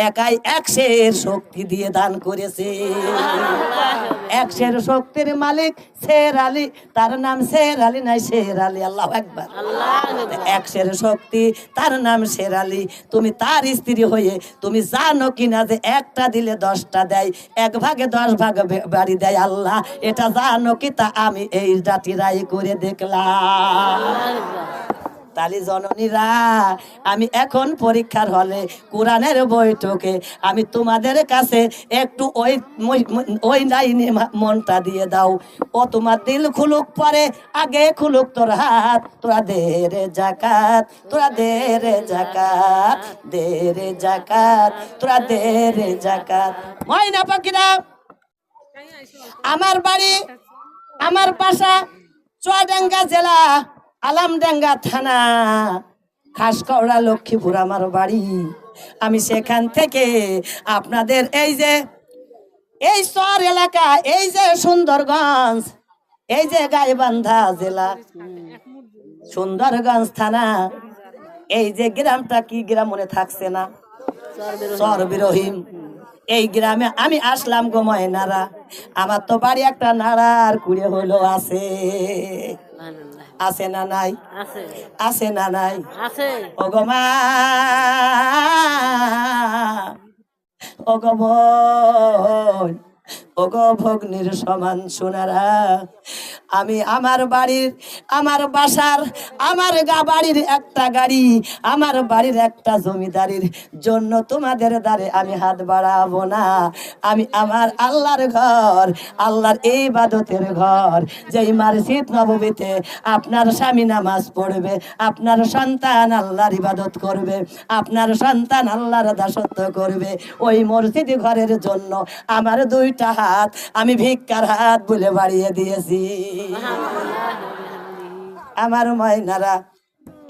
একাই একশের শক্তি দিয়ে দান করেছে। একশের শক্তির মালিক শের আলী, তার নাম শের আলী নাই শের আলী। আল্লাহু আকবার। একশের শক্তি তার নাম শের আলী। তুমি তার স্ত্রী হয়ে তুমি জানো কিনা যে একটা দিলে 10টা দেয়, 1 ভাগে 10 ভাগ বাড়ি দেয় আল্লাহ। এটা জানো কি? তা আমি এই রাতিরাই করে দেখলাম। তালি জননীরা, আমি এখন পরীক্ষার হলে কোরআনের বৈঠকে আমি তোমাদের কাছে একটু ওই লাইনে মনটা দিয়ে দাও। ও তোমার দিল খুলুক পরে, আগে খুলুক তোর হাত। তোরা দে রে জাকাত, তোরা দে রে জাকাত, দে রে জাকাত, তোরা দে রে জাকাত। ময়না পাখিরা, আমার বাড়ি, আমার বাসা চুয়াডাঙ্গা জেলা, আলামডাঙ্গা থানা, খাসকৌড়া, লক্ষ্মীপুর আমার বাড়ি। আমি সেখান থেকে আপনাদের এই যে এই শহর এলাকা, এই যে সুন্দরগঞ্জ, এই যে গাইবান্ধা জেলা, সুন্দরগঞ্জ থানা, এই যে গ্রামটা কি গ্রাম মনে থাকছে না? চরবিরহিম। এই গ্রামে আমি আসলাম গো ময়নারা। আমার তো বাড়ি একটা নাড়ার কুড়ে হলো আছে। আছে না নাই? আছে না নাই? ও গো মা, ও গো বোন, ও গো ভগ্নির সমান সোনারা, আমি আমার বাড়ির, আমার বাসার, আমার বাড়ির একটা গাড়ি, আমার বাড়ির একটা জমিদারির জন্য তোমাদের দ্বারে আমি হাত বাড়াবো না। আমি আমার আল্লাহর ঘর, আল্লাহর ইবাদতের ঘর, যেই মসজিদ নববীতে আপনার স্বামী নামাজ পড়বে, আপনার সন্তান আল্লাহর ইবাদত করবে, আপনার সন্তান আল্লাহর দাসত্ব করবে, ওই মসজিদ ঘরের জন্য আমার 2টা হাত আমি ভিক্ষার হাত বলে বাড়িয়ে দিয়েছি। আমার ময়নারা,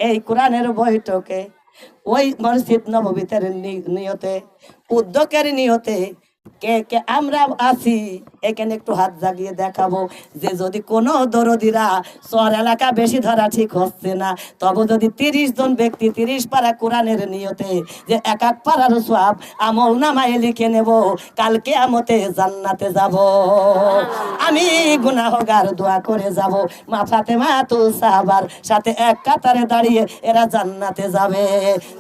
এই কোরআনের বৈঠকে ওই মসজিদ নববীতের নিয়তে, উদ্যোগের নিয়তে কে কে আমরা আছি এখানে একটু হাত জাগিয়ে দেখাবো যে যদি কোনো দরদিরা শহর এলাকা বেশি ধরা ঠিক হচ্ছে না, তবে যদি 30 জন ব্যক্তি 30 পারা কোরআনের নিয়তে যে 1 পারার সওয়াব আমল নামায় লিখে নেব, কালকে আমতে জান্নাতে যাব। আমি গুনাহগার দোয়া করে যাব, মা ফাতেমা তো সাহাবার সাথে এক কাতারে দাঁড়িয়ে এরা জান্নাতে যাবে।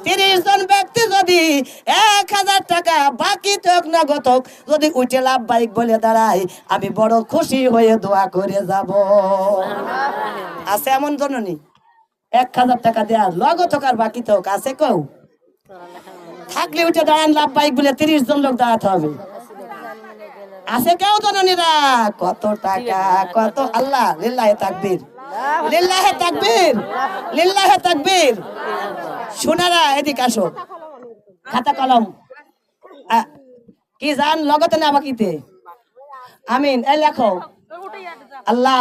30 জন ব্যক্তি যদি 1000 টাকা বাকি থাক নগদ যদি উঠে লাভবাহিক বলে দাঁড়ায়, আমি বড় খুশি হয়ে দোয়া করে যাব। আছে এমন জননী 1000 টাকা দেয়া লগত আর বাকি থাক আছে কেউ? থাকলে উঠে দাঁড়ান লাভবাহিক বলে 30 জন লোক দাঁড়াতে হবে। আছে কেউ জননীরা? কত টাকা, কত? আল্লাহ, লিল্লাহে তাকবীর, লিল্লাহে তাকবীর, লিল্লাহে তাকবীর। সোনারা এদিকে আসো, খাতা কলম কি জান লগতে না বাকিতে? আমিন। এই লেখো, আল্লাহ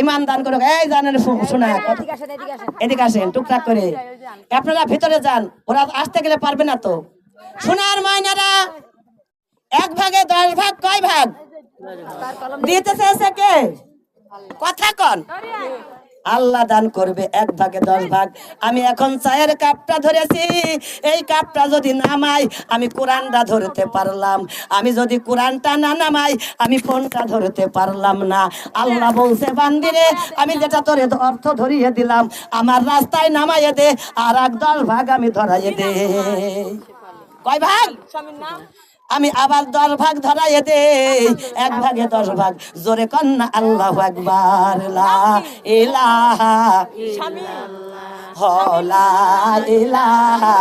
ইমান দান করো। এই জানেন শোনা, এদিকে আসেন টুকটাক করে। আপনারা ভিতরে যান, ওরা আসতে গেলে পারবে না তো। সোনার ময়নারা, 1 ভাগে 10 ভাগ কয় ভাগ দিতে চেয়েছে কে? কথা কন। আল্লাহ দান করবে 1 ভাগে 10 ভাগ। আমি এখন চায়ের কাপটা ধরেছি, এই কাপটা যদি নামাই আমি কোরআনটা ধরতে পারলাম, আমি যদি কোরআনটা না নামাই আমি ফোনটা ধরতে পারলাম না। আল্লাহ বলছে, বান্দিরে আমি যেটা তোরে অর্থ ধরিয়ে দিলাম আমার রাস্তায় নামাইয়ে দে, আর 10 ভাগ আমি ধরাইয়ে দে। কয় ভাগ? আমি আবার 10 ভাগ ধরাইয়ে দে, 1 ভাগে 10 ভাগ। জোরে কন্যা আল্লাহু আকবার। লা ইলাহা ইল্লাল্লাহ, লা ইলাহা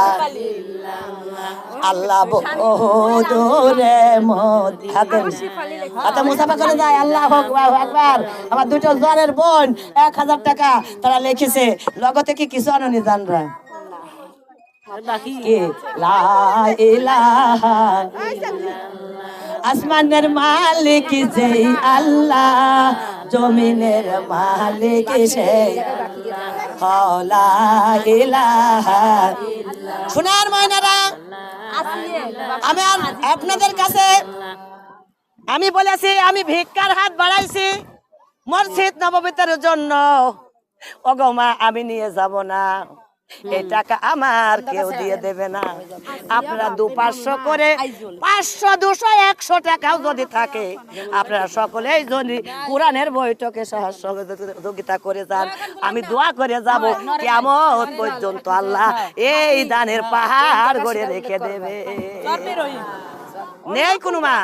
আল্লাহ বহুদূরে মদিনা। আচ্ছা মুসাফা করে যায় আল্লাহু আকবার। আমার 2টো জনের বোন 1000 টাকা তারা লিখেছে, লগতে কি কিছু আননি জানরা? আসমানের মালিক যেই আল্লাহ, জমিনের মালিক সেই। সোনার ময়নারা, আমি আপনাদের কাছে আমি বলেছি আমি ভিক্ষার হাত বাড়াইছি মসজিদ নববীতের জন্য। ওগো মা, আমি নিয়ে যাব না, এই টাকা আমার কেউ দিয়ে দেবে না। আপনারা 200-500 করে 500 200 100 টাকাও যদি থাকে আপনারা সকলেই যদি কোরআনের বৈঠকে সহযোগিতা করে যান, আমি দোয়া করে যাব কিয়ামত পর্যন্ত আল্লাহ এই দানের পাহাড় গড়ে রেখে দেবে। নেই কোনো মা,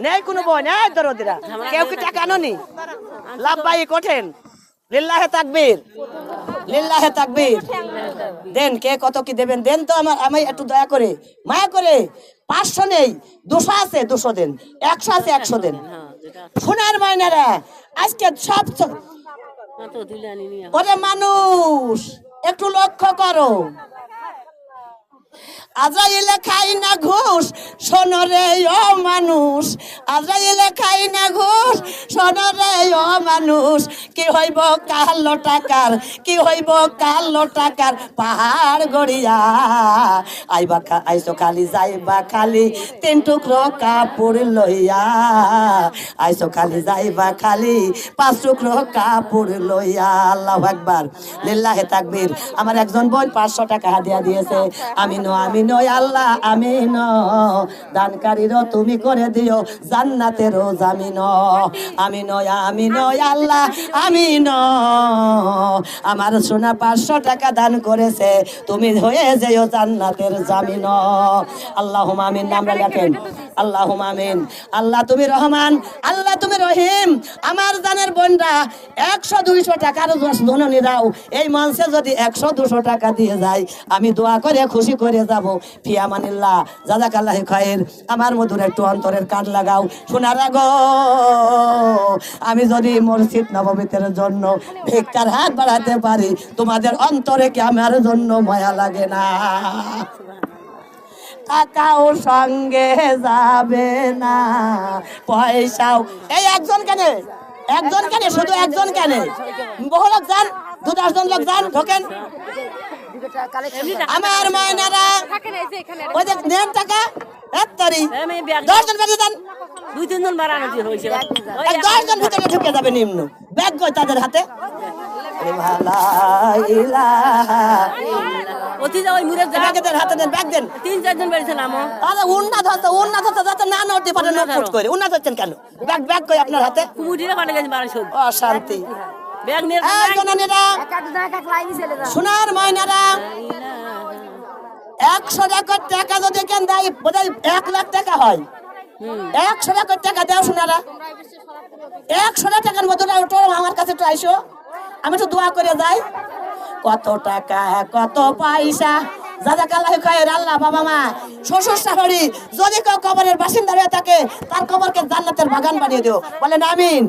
নেই কোনো বোন, এই দরদিরা কেউ কি টাকা আনোনি? লাভবাই কঠেন, লিল্লাহে তাকবীর, লিল্লাহে তাকবীর। দেন, কে কত কি দেবেন দেন তো। আমি একটু দয়া করে মায়া করে 500 নেই, 200 আছে 200 দেন, 100 আছে 100 দেন। সোনার মাইনারা আজকে সব ওরে মানুষ একটু লক্ষ্য করো, আজরাইলে খাই না ঘুষ, শোনো রে ও মানুষ, আজরাইলে খাই না ঘুষ, শোনো রে ও মানুষ। কি হইব কালো টাকার, কি হইব কালো টাকার পাহাড় গড়িয়া। আইবা আইসো খালি যাইবা খালি 3 টুকরো কাপড় লইয়া, আইসো খালি যাইবা খালি 5 টুকরো কাপড় লইয়া। আল্লাহু আকবার, লিল্লাহে তাকবীর। আমার একজন বোন 500 টাকা হাদিয়া দিয়েছে। আমি নয় আল্লাহ, আমি ন দানকারীরও তুমি করে দিও জান্নাতেরও জামিন। আমি নয় আল্লাহ, আমি ন আমার সোনা 500 টাকা দান করেছে, তুমি হয়ে যেও জান্নাতের জামিন। আল্লাহুম্মা আমিন। আমরা লেখেন আল্লাহুম্মা আমিন। আল্লাহ তুমি রহমান, আল্লাহ তুমি রহিম। আমার জানের বোনরা 100-200 টাকার ধননি দাও, এই মঞ্চে যদি 100-200 টাকা দিয়ে যায় আমি দোয়া করে খুশি করে যাব। ফিয়ামানিল্লাহ, জাযাকাল্লাহু খায়র। আমার মধুর একটু অন্তরের কান লাগাও। শোনার আগো আমি যদি মসজিদ নববীতের জন্য ভিক্ষার হাত বাড়াতে পারি, তোমাদের অন্তরে কি আমার জন্য মায়া লাগে না? টাকাও সঙ্গে যাবে না, পয়সাও। এই একজন কেন, একজন কেন, শুধু একজন কেন? বহু লোক যান, 2-10 জন লোক যান, ঢোকেন। আমার মায়নারা ওই যে নেন টাকা 10 জন বেরিয়ে যান, 2-3 জন বাড়ানো হয়েছে, 10 জন ভিতরে ঢুকে যাবে নিম্ন ব্যাগ কই তাদের হাতে। হাতে দেন, ব্যাগ দেন। 3-4 জন বেরিয়েছিলাম। উন্নাথ যাতে না নড়তে পারে, নড়ফুট করে। উন্নাথ হচ্ছেন কেন? ব্যাগ কই আপনার হাতে? কুমুটিরা পাঠিয়ে গেছে 1200। অশান্তি। ব্যাগ নিয়ে সোনার ময়নারা 100 টাকা যদি কেন দেয় বোধহয় 1 লাখ টাকা হয়। 100 টাকা দেও সোনারা, 100 টাকার মতো আমার কাছে একটু আইসো, আমি একটু দোয়া করে যাই। কত টাকা কত পয়সা, জাযাকাল্লাহু খায়র। আল্লাহ বাবা মা শ্বশুর শাশুড়ি যদি কেউ কবরের বাসিন্দা হয়ে থাকে তার কবরকে জান্নাতের বাগান বানিয়ে দিও, বলেন আমিন।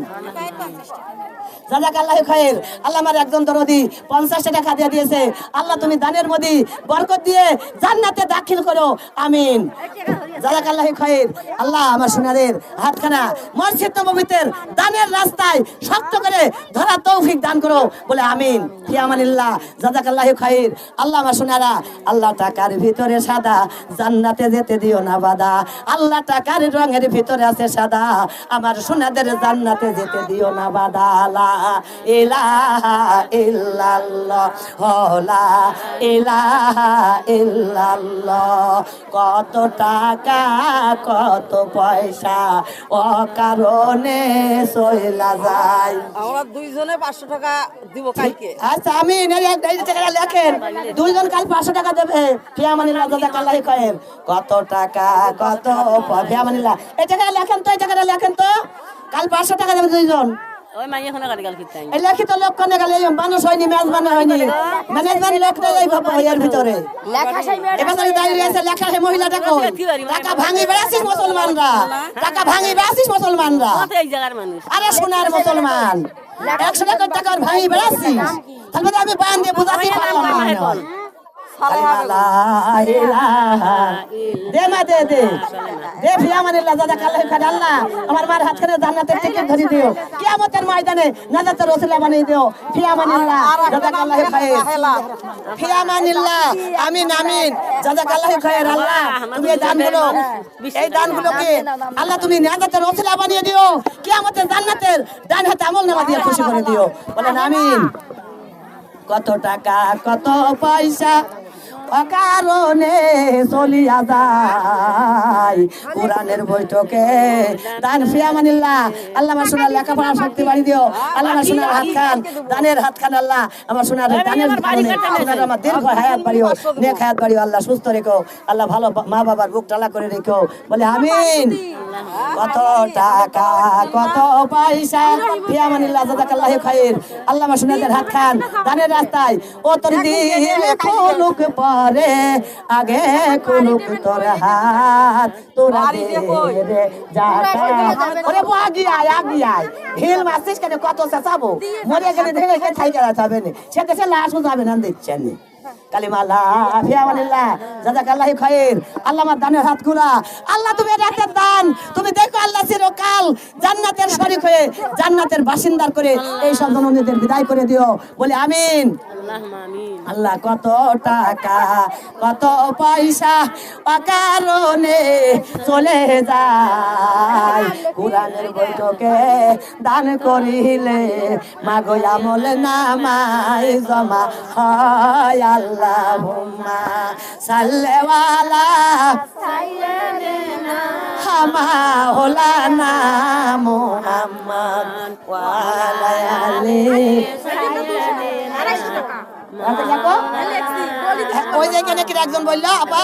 জাযাকাল্লাহু খায়র। আল্লাহ আমার একজন দরদি 50 টাকা দিয়ে দিয়েছে, আল্লাহ তুমি দানের মধ্যে বরকত দিয়ে জান্নাতে দাখিল করো, আমিন। জাযাকাল্লাহু খায়র। আল্লাহ আমার সোনাদের হাতখানা মসজিদ নববীতের দানের রাস্তায় শক্ত করে ধরা তৌফিক দান করো, বলে আমিন। ফি আমানিল্লাহ, জাযাকাল্লাহু খায়র। আল্লাহ আমার সোনারা, আল্লাহ টাকার ভিতরে সাদা, জান্নাতে যেতে দিও না বাধা। আল্লাহ টাকার রঙের ভিতরে আছে সাদা, আমার সোনাদের জান্নাতে যেতে দিও না বাধা। লা ইলাহা ইল্লাল্লাহ, লা ইলাহা ইল্লাল্লাহ। কত টাকা কত পয়সা অকারণে চইলা যায়। আমরা 2 জনে 500 টাকা দিব কালকে। আচ্ছা আমি টাকা লেখেন, 2 জন কাল 500 টাকা দেবে। ফিয়ামানিল্লাহ, জাযাকাল্লাহু খায়র। কত টাকা কত ফিয়ামানিল্লাহ, এই টাকা লেখেন তো, এই টাকাটা লেখেন তো। কাল 500 টাকা দেবে 2 জন। ওই মাইয়া কোন গাড়ি গাল কিতাই এই লিখিত লক্ষণে গেলে মানুষ হয়নি, মেজবান হয়নি। ম্যানেজমেন্ট লোকটাই এই এর ভিতরে লেখা সেই এবার দাঁড়িয়ে আছে, লেখা সেই মহিলাটা কই? টাকা ভাঙি বেড়াছিস মুসলমানরা, টাকা ভাঙি বেড়াছিস মুসলমানরা। এই জায়গার মানুষ, আরে সোনার মুসলমান 100 টাকার ভাঙি বেড়াছিস, তাহলে আমি বান দিয়ে বুঝাতে পারলাম না। আমার মার হাতখানে জান্নাতের টিকিট ধরে দিও, কিয়ামতের ময়দানে নাজাতের ওসিলা বানিয়ে দিও। ফিয়ামানিল্লাহ, জাযাকাল্লাহু খায়র। ফিয়ামানিল্লাহ, আমিন আমিন, জাযাকাল্লাহু খায়র। আল্লাহ তুমি এই দানগুলোকে আল্লাহ তুমি নাজাতের ওসিলা বানিয়ে দিও, কিয়ামতের জান্নাতের ডান হাতে আমলনামা দিয়ে খুশি করে দিও, বলেন আমিন। কত টাকা কত পয়সা অকারণে চলিয়া যায় কোরআনের বৈঠকে দান ফিয়ামানিল্লাহ। আল্লাহ আমার সোনার লেখাপড়া শক্তি বাড়ি দিও। আল্লাহ আমার সোনার হাত খান, দানের হাত খান। আল্লাহ আমার সোনার দানের কারণে সোনার আমার দীর্ঘ হায়াত বাড়িও, নেক হায়াত বাড়িও। আল্লাহ সুস্থ রেখো, আল্লাহ ভালো মা বাবার বুক টালা করে রেখো। বলে আমিন। কত টাকা কত পয়সা ফিয়ামানিল্লাহ জাযাকাল্লাহু খাইর। আল্লাহ আমার সোনাদের হাত খান, দানের রাস্তায় ও তোর দিল খুলুক পরে আগে খুলুক তোর হাত তোরা দে রে জাকা। ওরে আগি আয় হিল মাসিস কেন কত চাচাবো মরে গেলে দেখে কে থাই করা যাবে না, সে দেশে লাশও যাবে না দিচ্ছেন কালিমালা ফিয়ামানিল্লাহ জাযাকাল্লাহু খাইর। আল্লাহ আমার দানের হাত গুলা আল্লাহ তুমি রাতের দান তুমি দেখো আল্লাহ চিরকাল জান্নাতের শরীক হয়ে জান্নাতের বাসিন্দার করে এই সব জননীদের বিদায় করে দিও। বলে আমিন। আল্লাহ কত টাকা কত পয়সা অকারণে চলে যায় কোরআনের বৈঠকে দান করিলে মাগো আমল নামায় জমা হয়। আল্লাহুম্মা সাল্লি আলা মাওলানা মুহাম্মদ ওয়া আলা আলিহি। ওই যেখানে কি একজন বললো আপা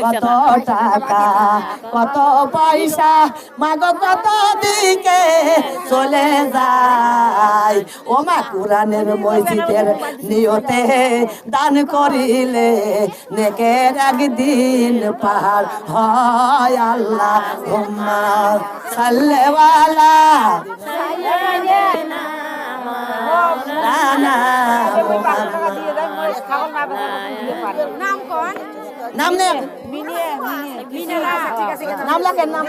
কত টাকা কত পয়সা মাগো কত দিকে চলে যায় ও মা কোরআনের মসজিদের নিয়তে দান করিলে নেকের একদিন পার হয়। আল্লাহুম্মা সাল্লি আলা নাম নে নাম লেখেন নাম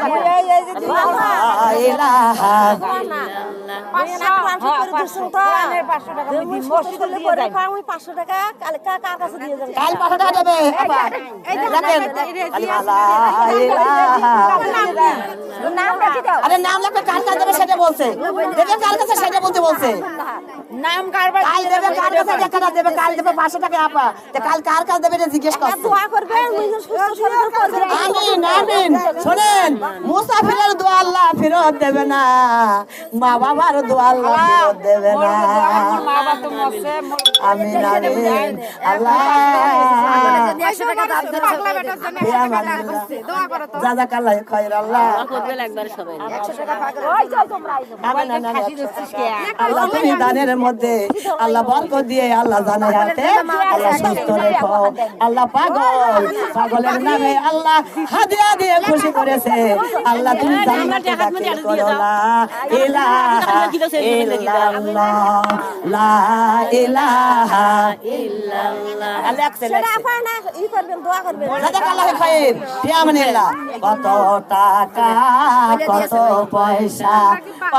আরে নাম লেখে কার কাছে দেবে সেটা বলছে, দেখে কার কাছে সেটা বলতে বলছে। নাম কারবার কাল দেবে কার কাছে টাকা দেবে, কাল দেবে 500 টাকা আপা, তে কাল কার কাছে দেবে জিজ্ঞেস করছে। দোয়া করবে আমিন আমিন। শুনেন মুসাফিরের দোয়া আল্লাহ ফেরত দেবে না, মা বাবার দোয়া আল্লাহ ফেরত দেবে না। আমিন আমিন। আল্লাহ জাযাকাল্লাহু খাইর। আল্লাহ আল্লাহ তুমি দানের মধ্যে আল্লাহ বরকত দিয়ে আল্লাহ জানের হাতে আল্লাহ সুস্থ রেখো। আল্লাহ পাগলের নামে আল্লাহ হাদিয়া দিয়ে খুশি করেছে। আল্লাহ তুমি জান্নাতে দাখিল করো। লা ইলাহা ইল্লাল্লাহ লা ইলাহা ইল্লাল্লাহ। আল্লাহ জাযাকাল্লাহু খাইর। ফিয়ামানিল্লাহ। কত টাকা কত পয়সা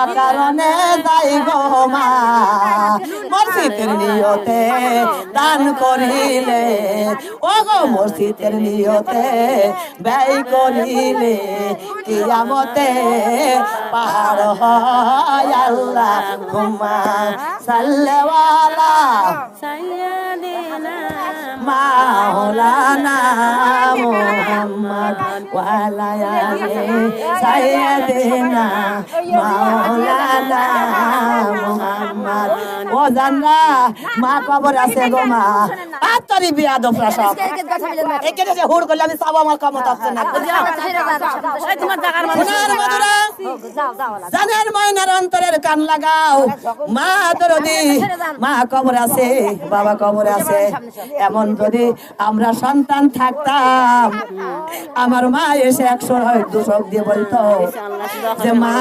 অকারণে যাই গো মা মসজিদের নিয়তে দান করিলে ও গো মসজিদের নিয়তে ব্যয় করিলে কিয়ামতে পার হয়। আল্লাহুম্মা সাল্লি আলা মাওলানা মুহাম্মদ ওয়া আলা আলিহি সাইয়্যিদিনা মাওলানা মুহাম্মদ। ও জান্না মা কবর আছে গো মা আত্তারি বিয়াদফরা সব এখানে যে হুড় করলে আমি সব আমার ক্ষমতা আছে না। জানের ময়নার অন্তরের কান লাগাও মা দরদি মা কবর আছে বাবা কবর আছে। এমন যদি আমরা সন্তান থাকতাম আমার মা এসে 100-200 দিয়ে বলতো যে মা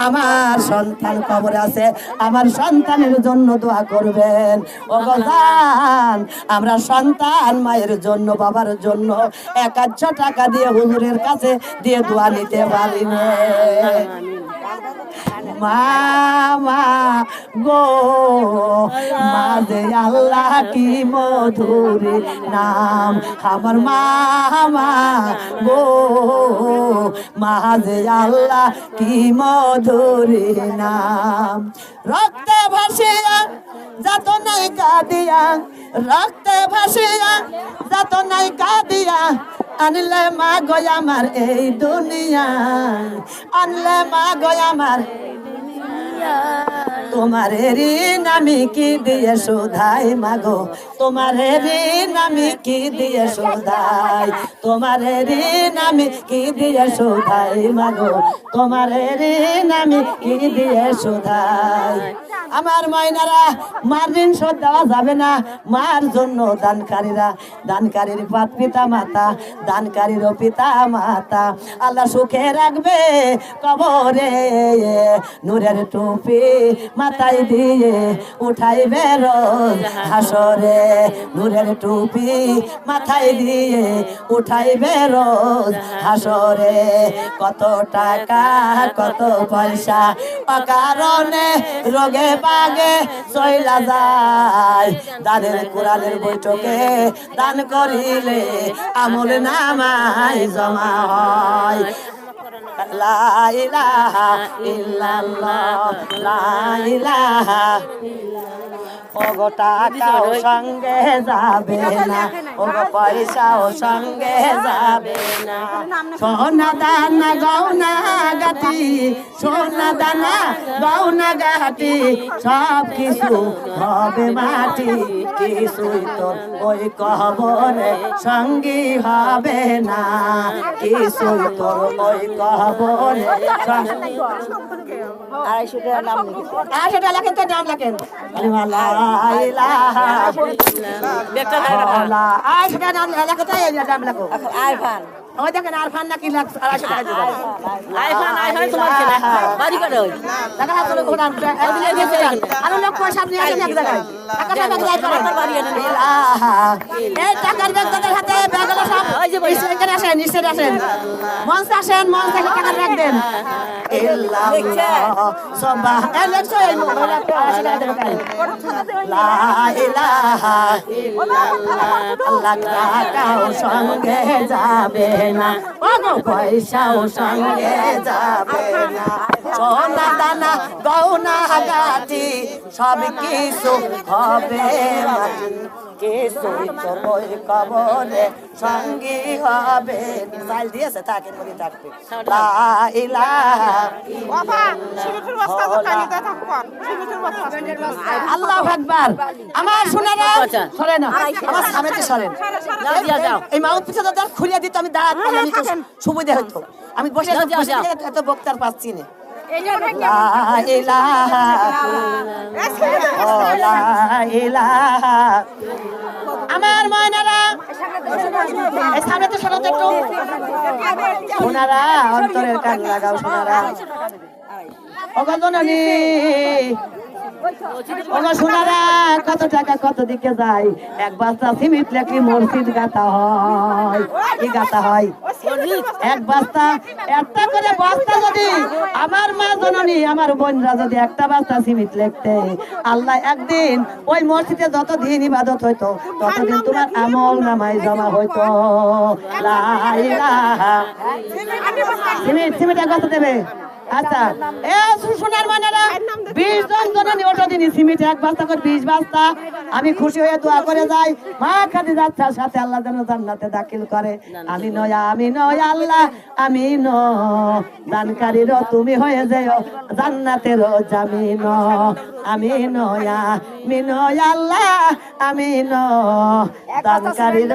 আমার সন্তান কবর আছে, আমার সন্তানের জন্য দোয়া করবেন। ও গোজান আমরা সন্তান মায়ের জন্য বাবার জন্য 1000 টাকা দিয়ে হুজুরের কাছে দিয়ে দোয়া নিতে পারি না। মামা গো মাঝে আল্লাহ কি মধুর নাম আমার মামা গো মাঝে আল্লাহ কি মধুরী নাম। রক্তে ভাসিয়া যত নাই কাঁদিয়া, রক্তে ভাসিয়া যত নাই কাঁদিয়া, আনলে মা গো আমার এই দুনিয়া, আনলে মা গো আমার তোমার ঋণ আমি কি দিয়ে শোধাই মাগো, তোমার ঋণ আমি কি দিয়ে শোধাই, তোমার ঋণ আমি কি দিয়ে শোধাই মাগো, তোমার ঋণ আমি কি দিয়ে শোধাই। আমার ময়নারা, মার ঋণ শোধ দেওয়া যাবে না। মার জন্য দানকারীরা, দানকারীর পিতা মাতা, দানকারীরও পিতা মাতা আল্লাহ সুখে রাখবে কবরে। নূরের টুপি মাথায় দিয়ে উঠাইবে রোজ হাসরে, নূরের টুপি মাথায় দিয়ে উঠাইবে রোজ হাসরে। কত টাকা কত পয়সা অকারণে রোগে বাগে চইলা যায়, দানের কোরআনের বৈঠকে দান করিলে আমল নামায় জমা হয়। লা ইলাহা ইল্লাল্লাহ, লা ইলাহা। ওগো টাকাও সঙ্গে যাবে না, ওগো পয়সাও সঙ্গে যাবে না। সোনা দানা গহনা গাটি, সোনা দানা গহনা গাটি, সব কিছু হবে মাটি। কিছুই তো ওই কবরে সঙ্গী হবে না, কিছুই তো ওই কবরে সঙ্গী। 250 টাকা নাম লিখে 250 টাকা লেখেন তো নাম লেখেন। লা ইলাহা ইল্লাল্লাহ। 250 টাকা নাম লেখো তো এই নাম লেখো। আরফান ওই দেখেন আরফান নাকি 250 টাকা দিবে। আইফান তোমার ছেলে বাড়ি করে ওই টাকা হাত করে কোরআন একদিন দিতে যান। আর লোক পয়সা নিয়ে আসেন এক জায়গায়। টাকা টাকা যাই করে বাড়ি এনে ইলাহা। এই টাকার ব্যাগ তাদের হাতে ব্যাগগুলো সব এখানে আসেন, নিচে আসেন, মঞ্চে আসেন, মঞ্চ থেকে টাকা ব্যাগ দেন। ইল্লাল্লাহ সুবহান আল্লাহ। এই মোবাইল একটা 80 টাকা দেবে তাই। লা ইলাহা ইল্লাল্লাহ। আল্লাহ টাকাও সঙ্গে যাবে না, ওগো পয়সাও সঙ্গে যাবে না। সোনা দানা গহনা গাটি সব কিছু হবে মাটি, কিছুই তো ওই কবরে সঙ্গী হবে। চাল দিয়েছে তাকে মনে থাকবে। লা ইলাহা আল্লাহু আকবার। আমার শোনারা সরেন না, আমার সামনে সরেন। এই মাউথ পিছে তো খুলিয়ে দিত, আমি দাঁড়াতে আমি তো সুবিধা হতো। আমি বসে এত বক্তার পাচ্ছি না। লা ইলাহা লা ইলাহা। আমার ময়নারা এই সামনে তো সরতে একটু সোনারা, অন্তরের কান লাগাও সোনারা। ওগো জননী, ওগো সোনারা, কত টাকা কত দিকে যায়। এক বস্তা সিমেন্ট লেখি মসজিদ গাঁথা হয়। কি গাঁথা হয়? এক বস্তা, একটা করে বস্তা যদি আমার মা জননী আমার বোনরা যদি একটা বস্তা সিমেন্ট লিখতে, আল্লাহ একদিন ওই মসজিদে যতদিন ইবাদত হইতো ততদিন তোমার আমল নামায় জমা হইতো। লা ইলাহা। সিমেন্ট এক বস্তা দেবে। আচ্ছা এ সোনার মানেরা 20 জন জননী ওটা দিন সিমেন্ট এক বস্তা করে 20 বস্তা। আমি খুশি হয়ে দোয়া করে যাই, মা খাদিজার সাথে আল্লাহ যেন জান্নাতে দাখিল করে। আমি নয় আল্লাহ, আমি ন দানকারীর তুমি হয়ে যাও জান্নাতের জামিন। আমি নয় আল্লাহ, আমি ন দানকারীর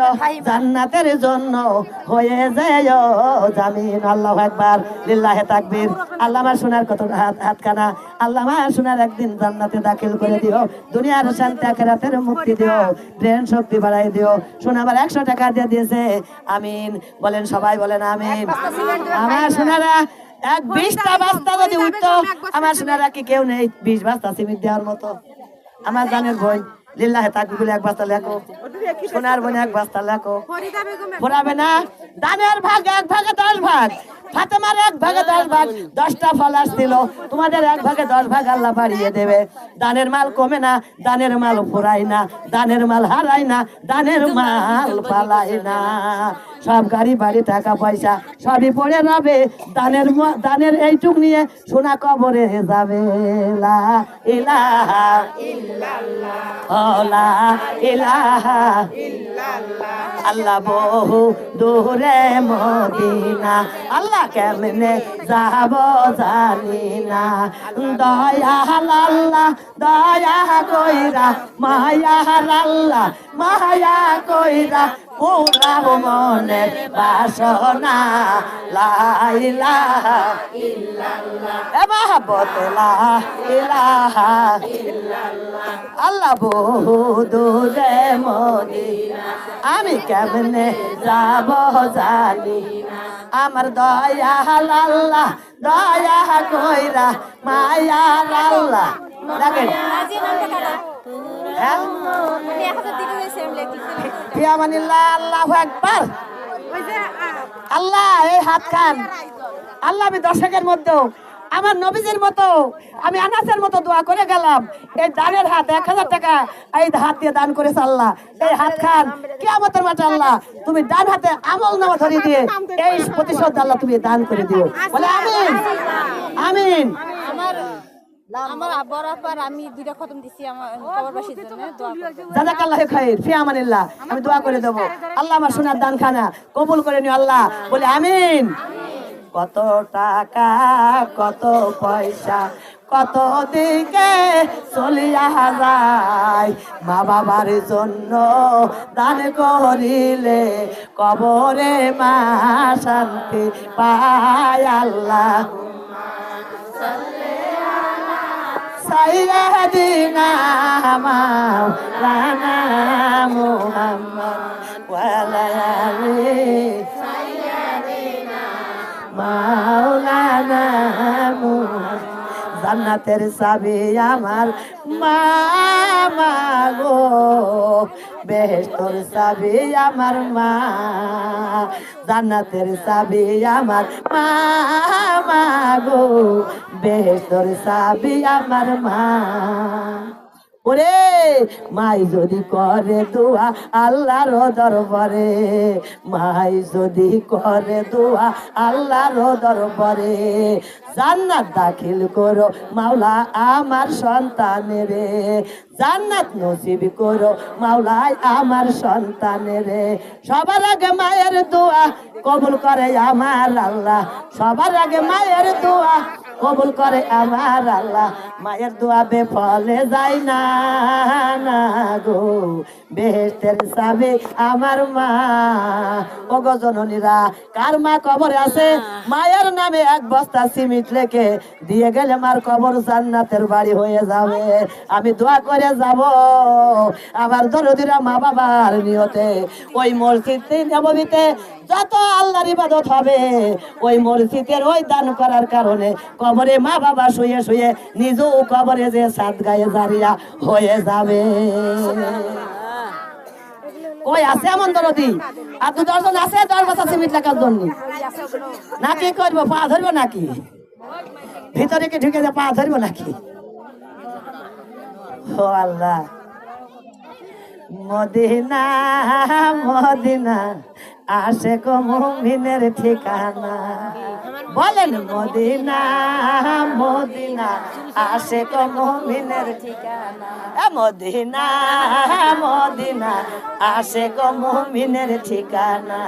জান্নাতের জন্য হয়ে যাও জামিন। আল্লাহু আকবার, লিল্লাহি তাকবীর। আল্লাহ আমার সোনার কত হাতখানা, আল্লাহ আমার সোনার একদিন জান্নাতে দাখিল করে দিও, দুনিয়ার শান্তি আখিরাতের মুক্তি দিও, ব্রেন শক্তি বাড়াই দিও। সোনা আবার 100 টাকা দিয়ে দিয়েছে। আমিন বলেন, সবাই বলেন আমিন। আমার সোনারা এক 20টা বস্তা যদি উঠতো, আমার সোনারা কি কেউ নেই 20 বস্তা সিমেন্ট দেওয়ার মতো? আমার জানের বই লিল্লাহি তাকবীর এক বস্তা লেখো, সোনার বোন এক বস্তা লেখো। পড়াবে না? দানের ভাগ 1 ভাগে 10 ভাগ, ফাতেমার 1 ভাগে 10 ভাগ। 10টা ফল আসছিল, তোমাদের 1 ভাগে 10 ভাগ আল্লাহ বাড়িয়ে দেবে। দানের মাল কমে না, দানের মাল ফুরায় না, দানের মাল হারায় না, দানের মাল পালায় না। সব গাড়ি বাড়ি টাকা পয়সা সবই পড়ে যাবে, দানের এইটুক নিয়ে সোনা কবরে যাবে। লা ইলাহা ইল্লাল্লাহ, লা ইলাহা ইল্লাল্লাহ, আল্লাহ বহু দূরে মদিনা, আল্লাহ কেমনে যাব জানি না। দয়া আল্লাহ দয়া কইরা, মায়া আল্লাহ মায়া কইরা, পুরাব মনের বাসনা। লা ইলাহা ইল্লাল্লাহ, এ মাহবত লা ইলাহা ইল্লাল্লাহ, আল্লাহ বহু দূরে মদিনা, আমি কেমনে যাব জানি না। আমার দয়া আল্লাহ দয়া কইরা, মায়া আল্লাহ দেখেন ফিয়ামানিল্লাহ, আল্লাহু আকবার। আল্লাহ এই হাত খান, আল্লাহ আমি দর্শকের মধ্যে আমার নবীজির মতো আমি আনাসের মতো দোয়া করে গেলাম। এই দানের হাত 1000 টাকা এই হাত দিয়ে দান করেছে আল্লাহ। এই হাত খান কিয়ামতের মাঠে আল্লাহ তুমি ডান হাতে আমল নামা ধরে দিয়ে এই প্রতিশোধ আল্লাহ তুমি দান করে দিও। বলে আমিন আমিন। আমার আব্বার আপার আমি 2টা খতম দিছি আমার কবরবাসীর জন্য দোয়া করবেন। জাযাকাল্লাহু খাইর, ফি আমানিল্লাহ। আমি দোয়া করে দেব আল্লাহ আমার সোনার দান খানা কবুল করে নিও আল্লাহ। বলে আমিন। কত টাকা কত পয়সা কত দিকে চলিয়া যায়, মা বাবার জন্য দান করিলে কবরে মা শান্তি পায়। আল্লাহ সাইয়্যিদিনা মাওলানা মুহাম্মদ ওয়া আলি সাইয়্যিদিনা মাওলানা মুহাম্মদ। জান্নাতের চাবি আমার মা গো, বেহেশতের চাবি আমার মা, জান্নাতের চাবি আমার মা গো, বেহেশতের চাবি আমার মা। ওরে মাই যদি করে দোয়া আল্লাহর দরবারে, মাই যদি করে দোয়া আল্লাহর দরবারে, জান্নাত দাখিল করো মাওলা আমার সন্তানের, জান্নাত নসিব করো মাওলাই আমার সন্তানের। সবার আগে মায়ের দোয়া কবুল করে আমার আল্লাহ, সবার আগে মায়ের দোয়া কবুল করে আমার আল্লাহ। মায়ের দোয়া বেফলে যায় না না গো, বেহেশতের চাবি আমার মা। ও গো জননীরা, কার মা কবরে আছে মায়ের নামে 1 বস্তা সিমেন্ট লেখে দিয়ে গেলে মার কবর জান্নাতের বাড়ি হয়ে যাবে। আমি দোয়া করে যাব আমার দরদিরা মা বাবার নিয়তে ওই মসজিদে নববীতে যত আল্লাহর ইবাদত হবে ওই মসজিদের ওই দান করার কারণে কবরে মা বাবা শুয়ে শুয়ে নিজেও কবরে যে সাদগায়ে জারিয়া হয়ে যাবে। কই আছে এমন দরদি? আর 2 জন আছে 10 বছর সিমেন্ট লেখার জন্য নাকি করবো? পা ধরবো নাকি? ভিতরে কি ঢুকে পা ধরবো নাকি? ও আল্লাহ, মদিনা মদিনা আশেক মুমিনের ঠিকানা। বলেন মদিনা মদিনা আশেক মুমিনের ঠিকানা। মদিনা মদিনা আশেক মুমিনের ঠিকানা।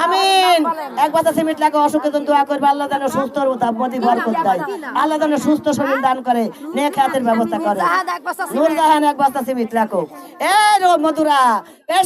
আমিন। 1 বস্তা সিমেন্ট লাগে অসুখের জন্য দোয়া করবে আল্লাহ যেন সুস্থ মতি বরকত দেয়, আল্লাহ যেন সুস্থ শরীর দান করে, নেক হাতের ব্যবস্থা করে। নূরজাহান 1 বস্তা সিমেন্ট রাখো। এ মধুরা, এ